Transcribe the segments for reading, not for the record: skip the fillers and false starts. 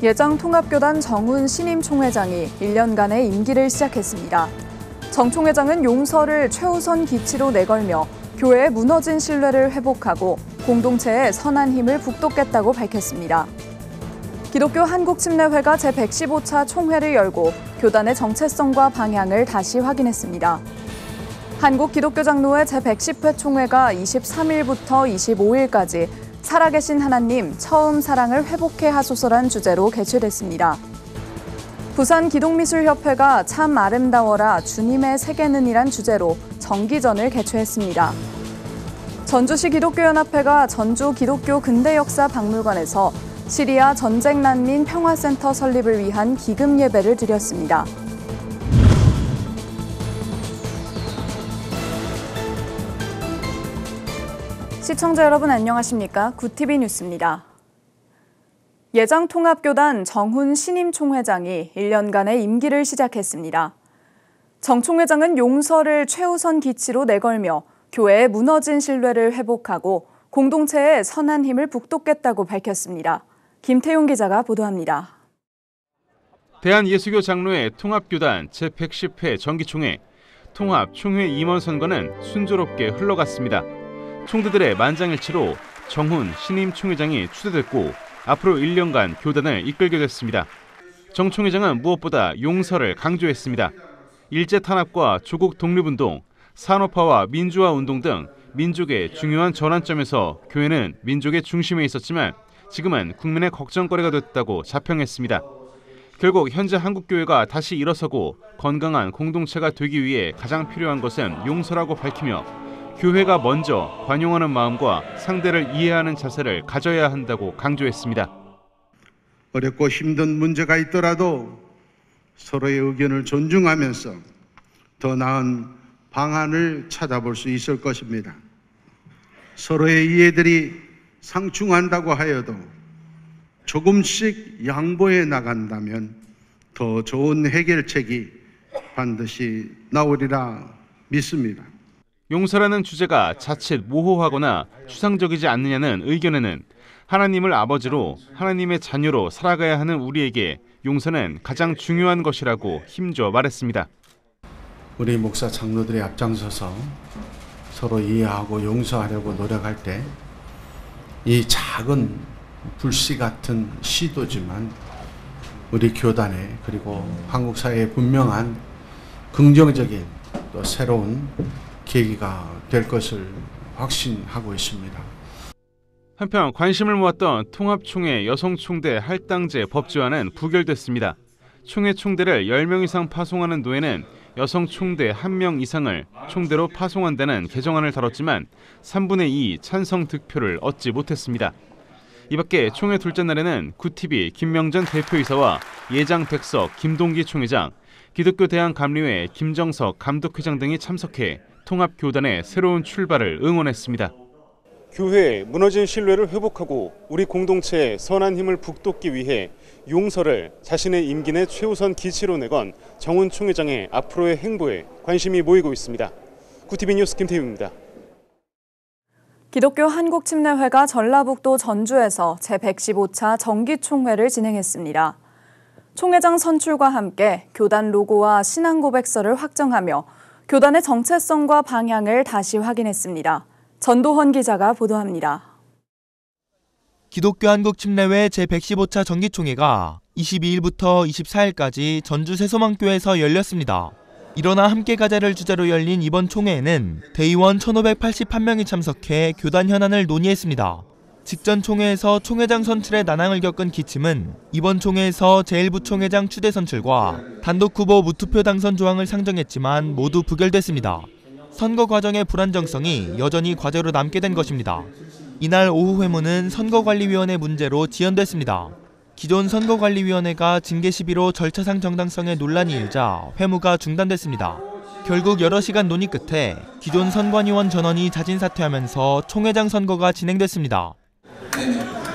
예장통합교단 정훈 신임 총회장이 1년간의 임기를 시작했습니다. 정 총회장은 용서를 최우선 기치로 내걸며 교회의 무너진 신뢰를 회복하고 공동체의 선한 힘을 북돋겠다고 밝혔습니다. 기독교 한국침례회가 제115차 총회를 열고 교단의 정체성과 방향을 다시 확인했습니다. 한국기독교장로회 제110회 총회가 23일부터 25일까지 살아계신 하나님 처음 사랑을 회복해 하소서란 주제로 개최됐습니다. 부산기독미술협회가 참 아름다워라 주님의 세계는이란 주제로 정기전을 개최했습니다. 전주시 기독교연합회가 전주 기독교 근대역사 박물관에서 시리아 전쟁 난민 평화센터 설립을 위한 기금 예배를 드렸습니다. 시청자 여러분 안녕하십니까? 구TV 뉴스입니다. 예장통합교단 정훈 신임 총회장이 1년간의 임기를 시작했습니다. 정 총회장은 용서를 최우선 기치로 내걸며 교회의 무너진 신뢰를 회복하고 공동체의 선한 힘을 북돋겠다고 밝혔습니다. 김태용 기자가 보도합니다. 대한예수교장로회 통합교단 제110회 정기총회, 통합총회 임원 선거는 순조롭게 흘러갔습니다. 총대들의 만장일치로 정훈 신임 총회장이 추대됐고 앞으로 1년간 교단을 이끌게 됐습니다. 정 총회장은 무엇보다 용서를 강조했습니다. 일제탄압과 조국 독립운동, 산업화와 민주화운동 등 민족의 중요한 전환점에서 교회는 민족의 중심에 있었지만 지금은 국민의 걱정거리가 됐다고 자평했습니다. 결국 현재 한국교회가 다시 일어서고 건강한 공동체가 되기 위해 가장 필요한 것은 용서라고 밝히며 교회가 먼저 관용하는 마음과 상대를 이해하는 자세를 가져야 한다고 강조했습니다. 어렵고 힘든 문제가 있더라도 서로의 의견을 존중하면서 더 나은 방안을 찾아볼 수 있을 것입니다. 서로의 이해들이 상충한다고 하여도 조금씩 양보해 나간다면 더 좋은 해결책이 반드시 나오리라 믿습니다. 용서라는 주제가 자칫 모호하거나 추상적이지 않느냐는 의견에는 하나님을 아버지로 하나님의 자녀로 살아가야 하는 우리에게 용서는 가장 중요한 것이라고 힘줘 말했습니다. 우리 목사 장로들이 앞장서서 서로 이해하고 용서하려고 노력할 때 이 작은 불씨 같은 시도지만 우리 교단에 그리고 한국 사회에 분명한 긍정적인 또 새로운 계기가 될 것을 확신하고 있습니다. 한편 관심을 모았던 통합총회 여성총대 할당제 법제화는 부결됐습니다. 총회 총대를 10명 이상 파송하는 노회는 여성 총대 1명 이상을 총대로 파송한다는 개정안을 다뤘지만 3분의 2 찬성 득표를 얻지 못했습니다. 이 밖에 총회 둘째 날에는 구TV 김명전 대표이사와 예장 백석 김동기 총회장, 기독교 대한감리회 김정석 감독회장 등이 참석해 통합교단의 새로운 출발을 응원했습니다. 교회의 무너진 신뢰를 회복하고 우리 공동체의 선한 힘을 북돋기 위해 용서를 자신의 임기 내 최우선 기치로 내건 정훈 총회장의 앞으로의 행보에 관심이 모이고 있습니다. 구TV 뉴스 김태우입니다. 기독교 한국침례회가 전라북도 전주에서 제115차 정기총회를 진행했습니다. 총회장 선출과 함께 교단 로고와 신앙고백서를 확정하며 교단의 정체성과 방향을 다시 확인했습니다. 전도헌 기자가 보도합니다. 기독교 한국침례회 제115차 정기총회가 22일부터 24일까지 전주 새소망교에서 열렸습니다. 일어나 함께 가자를 주제로 열린 이번 총회에는 대의원 1,581명이 참석해 교단 현안을 논의했습니다. 직전 총회에서 총회장 선출에 난항을 겪은 기침은 이번 총회에서 제1부총회장 추대 선출과 단독 후보 무투표 당선 조항을 상정했지만 모두 부결됐습니다. 선거 과정의 불안정성이 여전히 과제로 남게 된 것입니다. 이날 오후 회문은 선거관리위원회 문제로 지연됐습니다. 기존 선거관리위원회가 징계 시비로 절차상 정당성에 논란이 일자 회무가 중단됐습니다. 결국 여러 시간 논의 끝에 기존 선관위원 전원이 자진 사퇴하면서 총회장 선거가 진행됐습니다.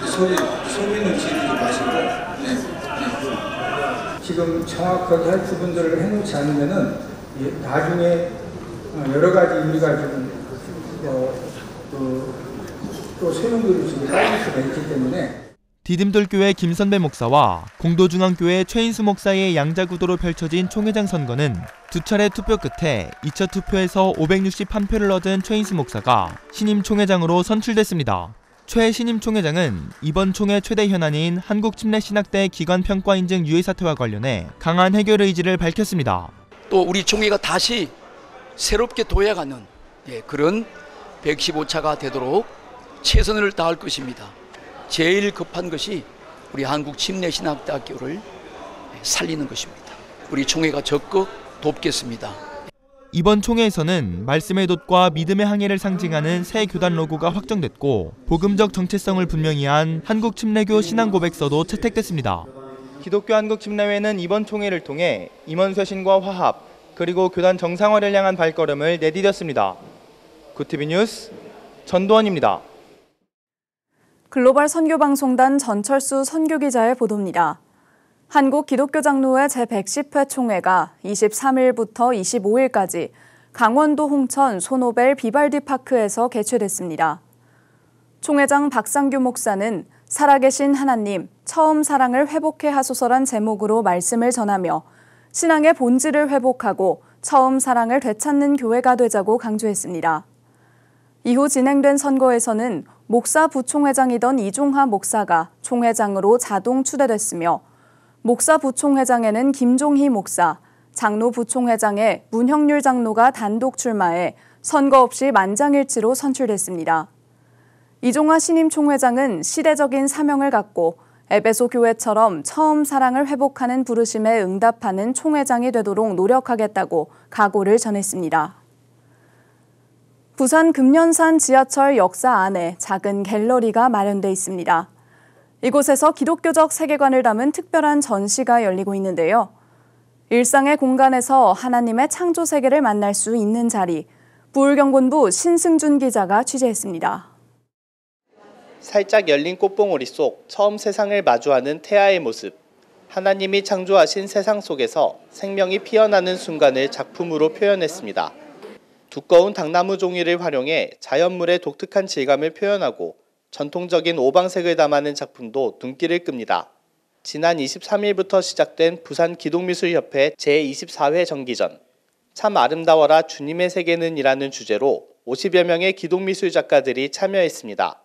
소리는 지르지 마시고 지금 정확하게 할 부분들을 해놓지 않으면은 나중에 여러 가지 우리가 지금 또 소용돌이 지금 빠질 수가 있기 때문에. 디딤돌교회 김선배 목사와 공도중앙교회 최인수 목사의 양자구도로 펼쳐진 총회장 선거는 두 차례 투표 끝에 2차 투표에서 561표를 얻은 최인수 목사가 신임 총회장으로 선출됐습니다. 최 신임 총회장은 이번 총회 최대 현안인 한국침례신학대 기관평가인증 유예 사태와 관련해 강한 해결 의지를 밝혔습니다. 또 우리 총회가 다시 새롭게 도약하는 그런 115차가 되도록 최선을 다할 것입니다. 제일 급한 것이 우리 한국침례신학대학교를 살리는 것입니다. 우리 총회가 적극 돕겠습니다. 이번 총회에서는 말씀의 돛과 믿음의 항해를 상징하는 새 교단 로고가 확정됐고 복음적 정체성을 분명히 한 한국침례교 신앙고백서도 채택됐습니다. 기독교 한국침례회는 이번 총회를 통해 임원 쇄신과 화합 그리고 교단 정상화를 향한 발걸음을 내디뎠습니다. 구티비 뉴스 전도원입니다. 글로벌 선교방송단 전철수 선교기자의 보도입니다. 한국기독교장로회 제110회 총회가 23일부터 25일까지 강원도 홍천 소노벨 비발디 파크에서 개최됐습니다. 총회장 박상규 목사는 살아계신 하나님, 처음 사랑을 회복해 하소서란 제목으로 말씀을 전하며 신앙의 본질을 회복하고 처음 사랑을 되찾는 교회가 되자고 강조했습니다. 이후 진행된 선거에서는 목사 부총회장이던 이종하 목사가 총회장으로 자동 추대됐으며 목사 부총회장에는 김종희 목사, 장로 부총회장에 문형률 장로가 단독 출마해 선거 없이 만장일치로 선출됐습니다. 이종하 신임 총회장은 시대적인 사명을 갖고 에베소 교회처럼 처음 사랑을 회복하는 부르심에 응답하는 총회장이 되도록 노력하겠다고 각오를 전했습니다. 부산 금년산 지하철 역사 안에 작은 갤러리가 마련돼 있습니다. 이곳에서 기독교적 세계관을 담은 특별한 전시가 열리고 있는데요. 일상의 공간에서 하나님의 창조 세계를 만날 수 있는 자리, 부울경본부 신승준 기자가 취재했습니다. 살짝 열린 꽃봉오리 속 처음 세상을 마주하는 태아의 모습. 하나님이 창조하신 세상 속에서 생명이 피어나는 순간을 작품으로 표현했습니다. 두꺼운 당나무 종이를 활용해 자연물의 독특한 질감을 표현하고 전통적인 오방색을 담아낸 작품도 눈길을 끕니다. 지난 23일부터 시작된 부산 기독미술협회 제24회 정기전 참 아름다워라 주님의 세계는 이라는 주제로 50여 명의 기독미술 작가들이 참여했습니다.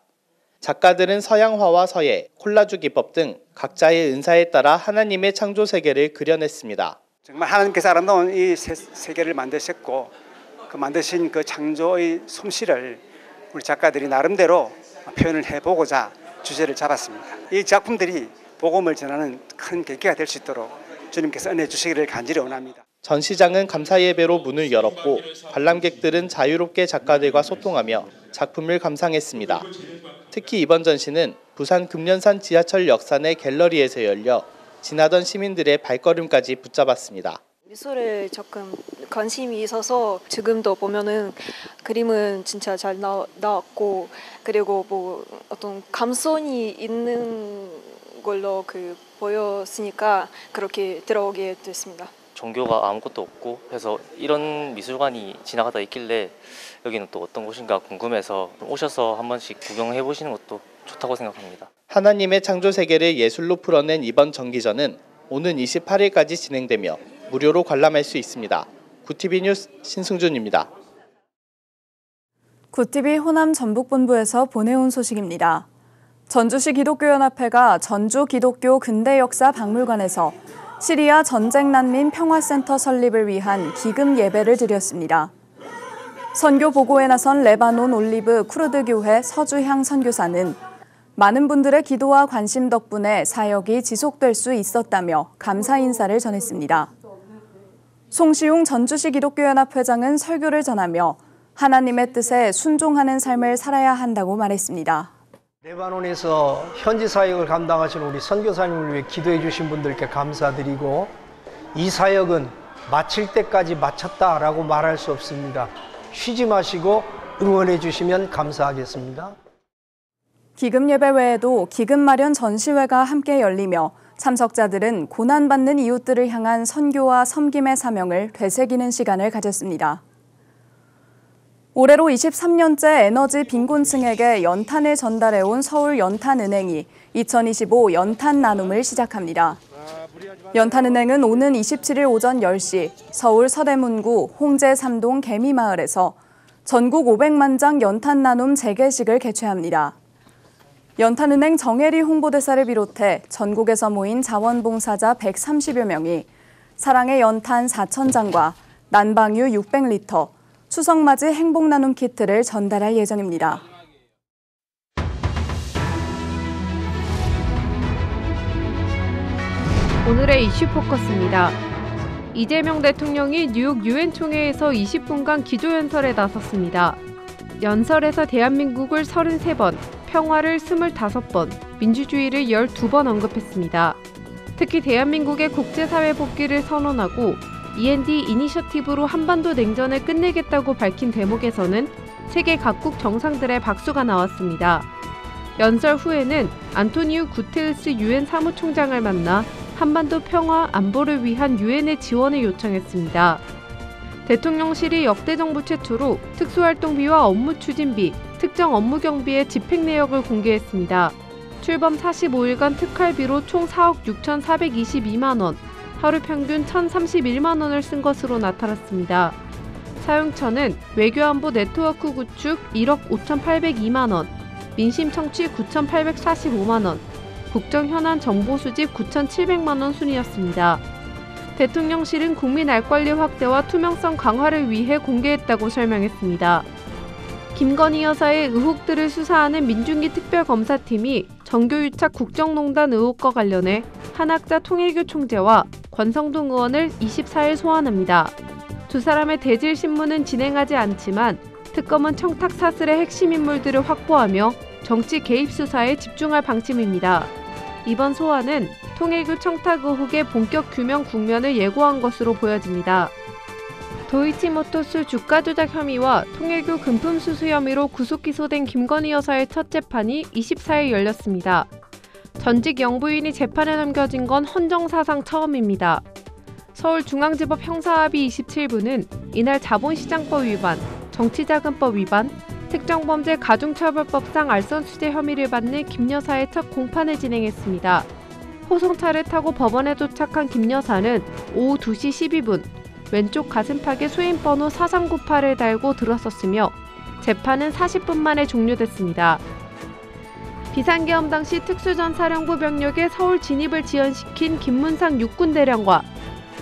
작가들은 서양화와 서예, 콜라주 기법 등 각자의 은사에 따라 하나님의 창조 세계를 그려냈습니다. 정말 하나님께서 아름다운 이 세계를 만드셨고 그 만드신 그 창조의 솜씨를 우리 작가들이 나름대로 표현을 해보고자 주제를 잡았습니다. 이 작품들이 복음을 전하는 큰 계기가 될 수 있도록 주님께서 은혜 주시기를 간절히 원합니다. 전시장은 감사 예배로 문을 열었고 관람객들은 자유롭게 작가들과 소통하며 작품을 감상했습니다. 특히 이번 전시는 부산 금년산 지하철 역사 내 갤러리에서 열려 지나던 시민들의 발걸음까지 붙잡았습니다. 미술에 조금 관심이 있어서 지금도 보면은 그림은 진짜 잘 나왔고 그리고 뭐 어떤 감성이 있는 걸로 보였으니까 그렇게 들어오게 됐습니다. 종교가 아무것도 없고 해서 이런 미술관이 지나가다 있길래 여기는 또 어떤 곳인가 궁금해서 오셔서 한 번씩 구경해 보시는 것도 좋다고 생각합니다. 하나님의 창조 세계를 예술로 풀어낸 이번 정기전은 오는 28일까지 진행되며 무료로 관람할 수 있습니다. 구티비 뉴스 신승준입니다. 구티비 호남 전북본부에서 보내온 소식입니다. 전주시 기독교연합회가 전주 기독교 근대역사 박물관에서 시리아 전쟁 난민 평화센터 설립을 위한 기금 예배를 드렸습니다. 선교 보고에 나선 레바논 올리브 쿠르드 교회 서주향 선교사는 많은 분들의 기도와 관심 덕분에 사역이 지속될 수 있었다며 감사 인사를 전했습니다. 송시웅 전주시 기독교연합회장은 설교를 전하며 하나님의 뜻에 순종하는 삶을 살아야 한다고 말했습니다. 레바논에서 현지 사역을 감당하신 우리 선교사님을 위해 기도해 주신 분들께 감사드리고 이 사역은 마칠 때까지 마쳤다라고 말할 수 없습니다. 쉬지 마시고 응원해 주시면 감사하겠습니다. 기금 예배 외에도 기금 마련 전시회가 함께 열리며 참석자들은 고난받는 이웃들을 향한 선교와 섬김의 사명을 되새기는 시간을 가졌습니다. 올해로 23년째 에너지 빈곤층에게 연탄을 전달해온 서울연탄은행이 2025 연탄 나눔을 시작합니다. 연탄은행은 오는 27일 오전 10시 서울 서대문구 홍제 3동 개미마을에서 전국 500만 장 연탄 나눔 재개식을 개최합니다. 연탄은행 정혜리 홍보대사를 비롯해 전국에서 모인 자원봉사자 130여 명이 사랑의 연탄 4,000장과 난방유 600리터, 추석맞이 행복나눔 키트를 전달할 예정입니다. 오늘의 이슈 포커스입니다. 이재명 대통령이 뉴욕 유엔 총회에서 20분간 기조연설에 나섰습니다. 연설에서 대한민국을 33번, 평화를 25번, 민주주의를 12번 언급했습니다. 특히 대한민국의 국제사회 복귀를 선언하고 END 이니셔티브로 한반도 냉전을 끝내겠다고 밝힌 대목에서는 세계 각국 정상들의 박수가 나왔습니다. 연설 후에는 안토니우 구테르스 유엔 사무총장을 만나 한반도 평화 안보를 위한 유엔의 지원을 요청했습니다. 대통령실이 역대 정부 최초로 특수활동비와 업무 추진비, 특정 업무 경비의 집행 내역을 공개했습니다. 출범 45일간 특활비로 총 4억 6,422만 원, 하루 평균 1,031만 원을 쓴 것으로 나타났습니다. 사용처는 외교안보 네트워크 구축 1억 5,802만 원, 민심 청취 9,845만 원, 국정현안 정보 수집 9,700만 원 순이었습니다. 대통령실은 국민 알권리 확대와 투명성 강화를 위해 공개했다고 설명했습니다. 김건희 여사의 의혹들을 수사하는 민중기 특별검사팀이 정교유착 국정농단 의혹과 관련해 한학자 통일교 총재와 권성동 의원을 24일 소환합니다. 두 사람의 대질 신문은 진행하지 않지만 특검은 청탁 사슬의 핵심 인물들을 확보하며 정치 개입 수사에 집중할 방침입니다. 이번 소환은 통일교 청탁 의혹의 본격 규명 국면을 예고한 것으로 보여집니다. 도이치모터스 주가 조작 혐의와 통일교 금품 수수 혐의로 구속 기소된 김건희 여사의 첫 재판이 24일 열렸습니다. 전직 영부인이 재판에 넘겨진 건 헌정사상 처음입니다. 서울중앙지법 형사합의 27부는 이날 자본시장법 위반, 정치자금법 위반, 특정범죄 가중처벌법상 알선수재 혐의를 받는 김 여사의 첫 공판을 진행했습니다. 호송차를 타고 법원에 도착한 김 여사는 오후 2시 12분 왼쪽 가슴팍에 수임번호 4398을 달고 들어섰으며 재판은 40분 만에 종료됐습니다. 비상계엄 당시 특수전사령부 병력의 서울 진입을 지연시킨 김문상 육군대령과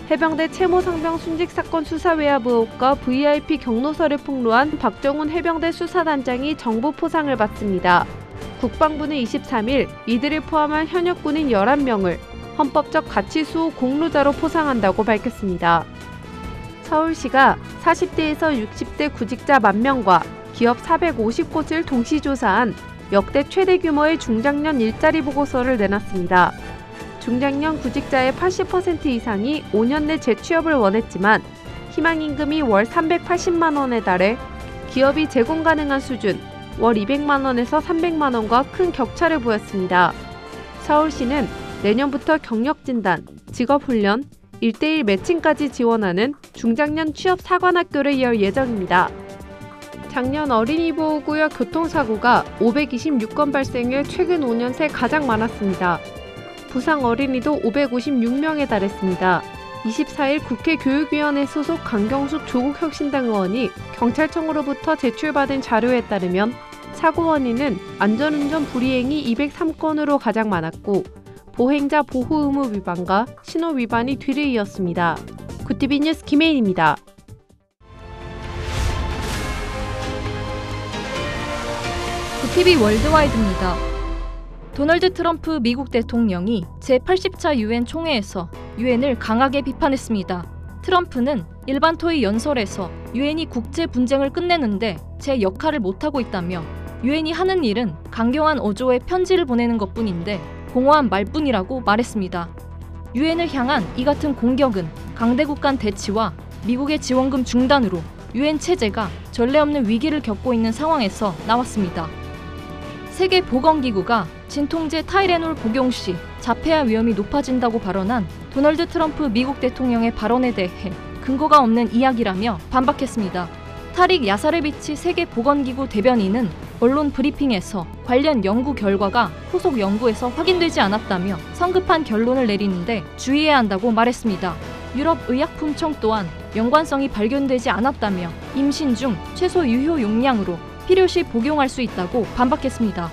해병대 채모 상병 순직 사건 수사 외압 의혹과 VIP 경로서를 폭로한 박정훈 해병대 수사단장이 정부 포상을 받습니다. 국방부는 23일 이들을 포함한 현역 군인 11명을 헌법적 가치 수호 공로자로 포상한다고 밝혔습니다. 서울시가 40대에서 60대 구직자 10,000명과 기업 450곳을 동시 조사한 역대 최대 규모의 중장년 일자리 보고서를 내놨습니다. 중장년 구직자의 80% 이상이 5년 내 재취업을 원했지만 희망임금이 월 380만 원에 달해 기업이 제공 가능한 수준 월 200만 원에서 300만 원과 큰 격차를 보였습니다. 서울시는 내년부터 경력진단, 직업훈련, 1:1 매칭까지 지원하는 중장년 취업 사관학교를 열 예정입니다. 작년 어린이 보호구역 교통사고가 526건 발생해 최근 5년 새 가장 많았습니다. 부상 어린이도 556명에 달했습니다. 24일 국회 교육위원회 소속 강경숙 조국혁신당 의원이 경찰청으로부터 제출받은 자료에 따르면 사고 원인은 안전운전 불이행이 203건으로 가장 많았고 보행자 보호 의무 위반과 신호 위반이 뒤를 이었습니다. 굿티비 뉴스 김혜인입니다. 굿티비 월드와이드입니다. 도널드 트럼프 미국 대통령이 제80차 유엔 총회에서 유엔을 강하게 비판했습니다. 트럼프는 일반 토의 연설에서 유엔이 국제 분쟁을 끝내는데 제 역할을 못하고 있다며 유엔이 하는 일은 강경한 어조의 편지를 보내는 것뿐인데 공허한 말뿐이라고 말했습니다. 유엔을 향한 이 같은 공격은 강대국 간 대치와 미국의 지원금 중단으로 유엔 체제가 전례 없는 위기를 겪고 있는 상황에서 나왔습니다. 세계보건기구가 진통제 타이레놀 복용 시 자폐아 위험이 높아진다고 발언한 도널드 트럼프 미국 대통령의 발언에 대해 근거가 없는 이야기라며 반박했습니다. 타릭 야사레비치 세계보건기구 대변인은 언론 브리핑에서 관련 연구 결과가 후속 연구에서 확인되지 않았다며 성급한 결론을 내리는데 주의해야 한다고 말했습니다. 유럽의약품청 또한 연관성이 발견되지 않았다며 임신 중 최소 유효 용량으로 필요시 복용할 수 있다고 반박했습니다.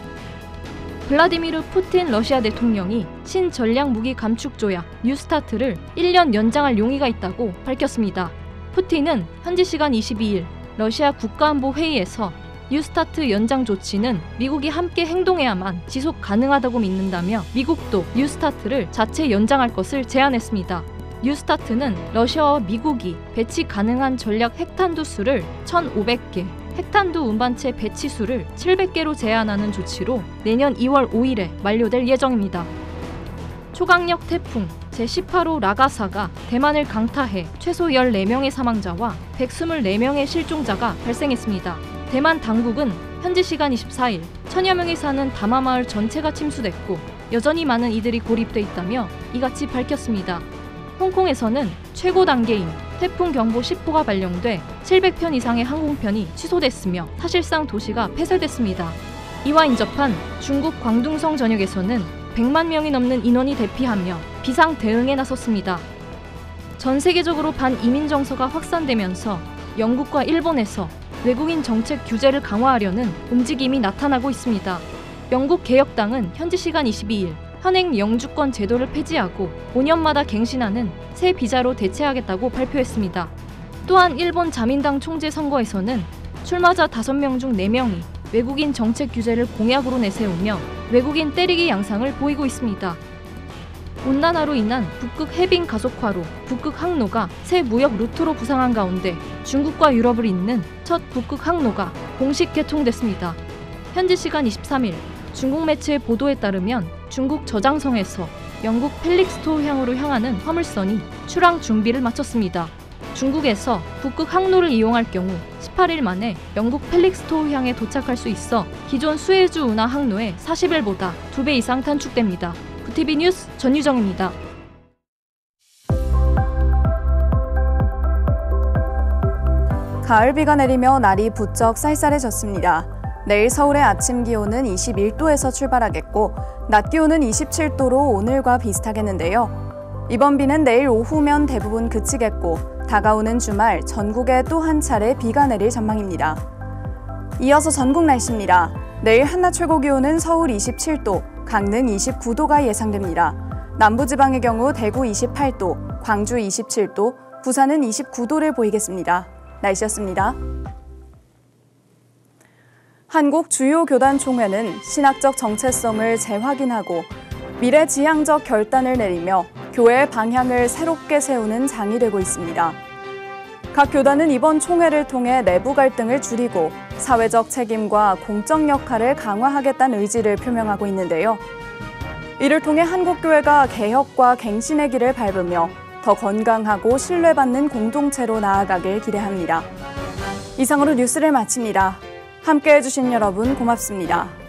블라디미르 푸틴 러시아 대통령이 신전략무기 감축 조약 뉴스타트를 1년 연장할 용의가 있다고 밝혔습니다. 푸틴은 현지 시간 22일 러시아 국가안보회의에서 뉴스타트 연장 조치는 미국이 함께 행동해야만 지속 가능하다고 믿는다며 미국도 뉴스타트를 자체 연장할 것을 제안했습니다. 뉴스타트는 러시아와 미국이 배치 가능한 전략 핵탄두 수를 1,500개, 핵탄두 운반체 배치 수를 700개로 제한하는 조치로 내년 2월 5일에 만료될 예정입니다. 초강력 태풍 제18호 라가사가 대만을 강타해 최소 14명의 사망자와 124명의 실종자가 발생했습니다. 대만 당국은 현지 시간 24일 천여 명이 사는 다마마을 전체가 침수됐고 여전히 많은 이들이 고립돼 있다며 이같이 밝혔습니다. 홍콩에서는 최고 단계인 태풍 경보 10호가 발령돼 700편 이상의 항공편이 취소됐으며 사실상 도시가 폐쇄됐습니다. 이와 인접한 중국 광둥성 전역에서는 100만 명이 넘는 인원이 대피하며 비상 대응에 나섰습니다. 전 세계적으로 반이민 정서가 확산되면서 영국과 일본에서 외국인 정책 규제를 강화하려는 움직임이 나타나고 있습니다. 영국 개혁당은 현지 시간 22일 현행 영주권 제도를 폐지하고 5년마다 갱신하는 새 비자로 대체하겠다고 발표했습니다. 또한 일본 자민당 총재 선거에서는 출마자 5명 중 4명이 외국인 정책 규제를 공약으로 내세우며 외국인 때리기 양상을 보이고 있습니다. 온난화로 인한 북극 해빙 가속화로 북극 항로가 새 무역 루트로 부상한 가운데 중국과 유럽을 잇는 첫 북극 항로가 공식 개통됐습니다. 현지 시간 23일 중국 매체의 보도에 따르면 중국 저장성에서 영국 펠릭스토우 향으로 향하는 화물선이 출항 준비를 마쳤습니다. 중국에서 북극 항로를 이용할 경우 18일 만에 영국 펠릭스토우 향에 도착할 수 있어 기존 수에즈 운하 항로의 40일보다 2배 이상 단축됩니다. 구티비 뉴스 전유정입니다. 가을비가 내리며 날이 부쩍 쌀쌀해졌습니다. 내일 서울의 아침 기온은 21도에서 출발하겠고 낮 기온은 27도로 오늘과 비슷하겠는데요. 이번 비는 내일 오후면 대부분 그치겠고 다가오는 주말 전국에 또 한 차례 비가 내릴 전망입니다. 이어서 전국 날씨입니다. 내일 한낮 최고 기온은 서울 27도, 강릉 29도가 예상됩니다. 남부지방의 경우 대구 28도, 광주 27도, 부산은 29도를 보이겠습니다. 날씨였습니다. 한국 주요 교단 총회는 신학적 정체성을 재확인하고 미래지향적 결단을 내리며 교회의 방향을 새롭게 세우는 장이 되고 있습니다. 각 교단은 이번 총회를 통해 내부 갈등을 줄이고 사회적 책임과 공적 역할을 강화하겠다는 의지를 표명하고 있는데요. 이를 통해 한국교회가 개혁과 갱신의 길을 밟으며 더 건강하고 신뢰받는 공동체로 나아가길 기대합니다. 이상으로 뉴스를 마칩니다. 함께해 주신 여러분 고맙습니다.